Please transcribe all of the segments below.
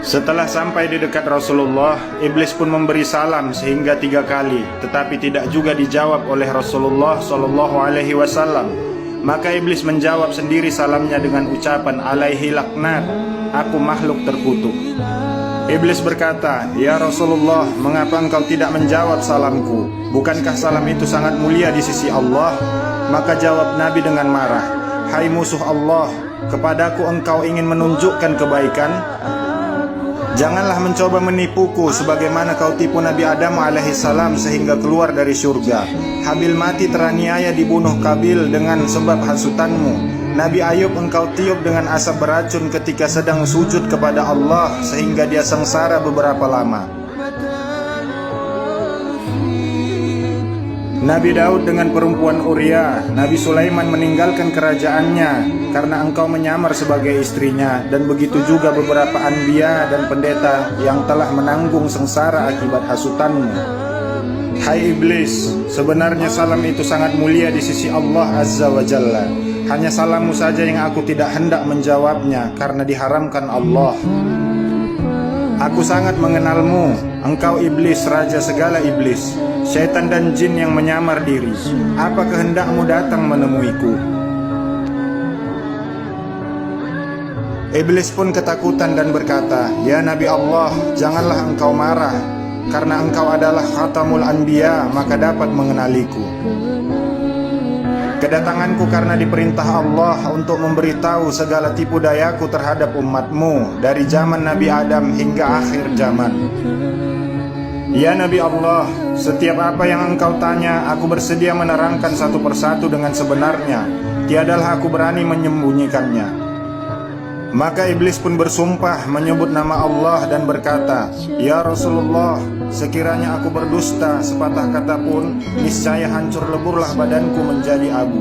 Setelah sampai di dekat Rasulullah, iblis pun memberi salam sehingga 3 kali, tetapi tidak juga dijawab oleh Rasulullah SAW. Maka iblis menjawab sendiri salamnya dengan ucapan alaihi laknat, aku makhluk terkutuk. Iblis berkata, ya Rasulullah, mengapa engkau tidak menjawab salamku? Bukankah salam itu sangat mulia di sisi Allah? Maka jawab Nabi dengan marah, hai musuh Allah, kepadaku engkau ingin menunjukkan kebaikan? Janganlah mencoba menipuku sebagaimana kau tipu Nabi Adam alaihissalam sehingga keluar dari surga. Habil mati teraniaya dibunuh Kabil dengan sebab hasutanmu. Nabi Ayub engkau tiup dengan asap beracun ketika sedang sujud kepada Allah sehingga dia sengsara beberapa lama. Nabi Daud dengan perempuan Uria. Nabi Sulaiman meninggalkan kerajaannya karena engkau menyamar sebagai istrinya, dan begitu juga beberapa anbiya dan pendeta yang telah menanggung sengsara akibat hasutanmu. Hai iblis, sebenarnya salam itu sangat mulia di sisi Allah Azza wa Jalla. Hanya salammu saja yang aku tidak hendak menjawabnya karena diharamkan Allah. Aku sangat mengenalmu, engkau iblis, raja segala iblis, syaitan dan jin yang menyamar diri. Apa kehendakmu datang menemuiku? Iblis pun ketakutan dan berkata, ya Nabi Allah, janganlah engkau marah, karena engkau adalah khatamul anbiya, maka dapat mengenaliku. Kedatanganku karena diperintah Allah untuk memberitahu segala tipu dayaku terhadap umatmu dari zaman Nabi Adam hingga akhir zaman. Ya Nabi Allah, setiap apa yang engkau tanya, aku bersedia menerangkan satu persatu dengan sebenarnya. Tiadalah aku berani menyembunyikannya. Maka iblis pun bersumpah menyebut nama Allah dan berkata, ya Rasulullah, sekiranya aku berdusta sepatah kata pun, niscaya hancur leburlah badanku menjadi abu.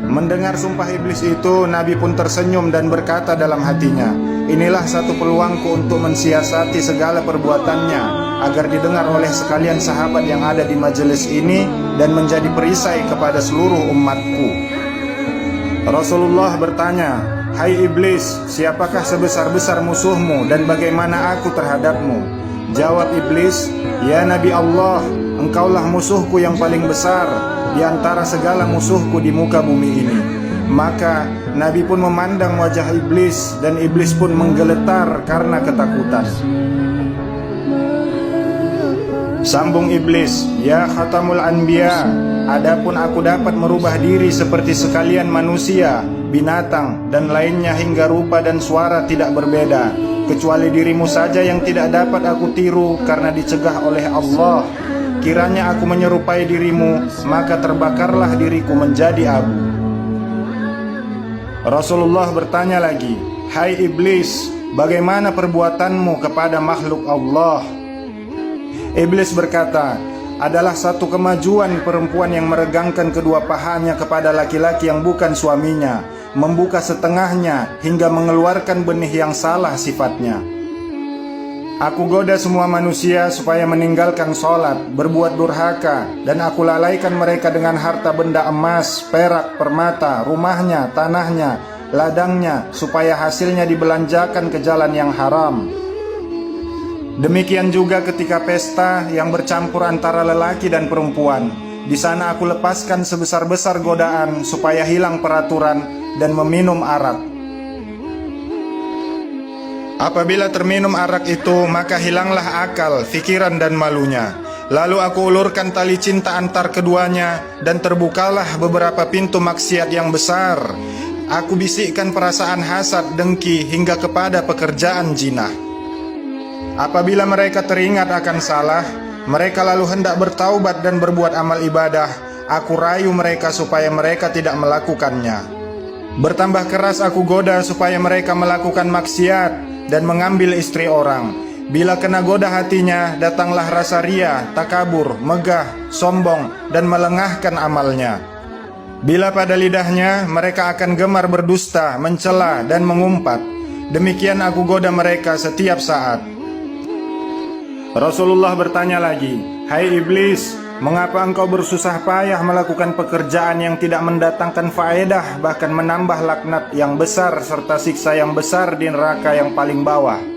Mendengar sumpah iblis itu, Nabi pun tersenyum dan berkata dalam hatinya, inilah satu peluangku untuk mensiasati segala perbuatannya, agar didengar oleh sekalian sahabat yang ada di majelis ini dan menjadi perisai kepada seluruh umatku. Rasulullah bertanya, hai iblis, siapakah sebesar-besar musuhmu dan bagaimana aku terhadapmu? Jawab iblis, ya Nabi Allah, engkaulah musuhku yang paling besar di antara segala musuhku di muka bumi ini. Maka Nabi pun memandang wajah iblis dan iblis pun menggeletar karena ketakutan. Sambung iblis, ya khatamul anbiya, adapun aku dapat merubah diri seperti sekalian manusia, binatang, dan lainnya hingga rupa dan suara tidak berbeda, kecuali dirimu saja yang tidak dapat aku tiru karena dicegah oleh Allah. Kiranya aku menyerupai dirimu, maka terbakarlah diriku menjadi abu. Rasulullah bertanya lagi, hai iblis, bagaimana perbuatanmu kepada makhluk Allah? Iblis berkata, adalah satu kemajuan perempuan yang meregangkan kedua pahanya kepada laki-laki yang bukan suaminya, membuka setengahnya hingga mengeluarkan benih yang salah sifatnya. Aku goda semua manusia supaya meninggalkan sholat, berbuat durhaka, dan aku lalaikan mereka dengan harta benda emas, perak, permata, rumahnya, tanahnya, ladangnya, supaya hasilnya dibelanjakan ke jalan yang haram. Demikian juga ketika pesta yang bercampur antara lelaki dan perempuan. Di sana aku lepaskan sebesar-besar godaan supaya hilang peraturan dan meminum arak. Apabila terminum arak itu, maka hilanglah akal, fikiran dan malunya. Lalu aku ulurkan tali cinta antar keduanya dan terbukalah beberapa pintu maksiat yang besar. Aku bisikkan perasaan hasad, dengki hingga kepada pekerjaan jinah. Apabila mereka teringat akan salah, mereka lalu hendak bertaubat dan berbuat amal ibadah. Aku rayu mereka supaya mereka tidak melakukannya. Bertambah keras aku goda supaya mereka melakukan maksiat dan mengambil istri orang. Bila kena goda hatinya, datanglah rasa ria, takabur, megah, sombong, dan melengahkan amalnya. Bila pada lidahnya, mereka akan gemar berdusta, mencela, dan mengumpat. Demikian aku goda mereka setiap saat. Rasulullah bertanya lagi, hai iblis, Mengapa engkau bersusah payah melakukan pekerjaan yang tidak mendatangkan faedah, bahkan menambah laknat yang besar serta siksa yang besar di neraka yang paling bawah?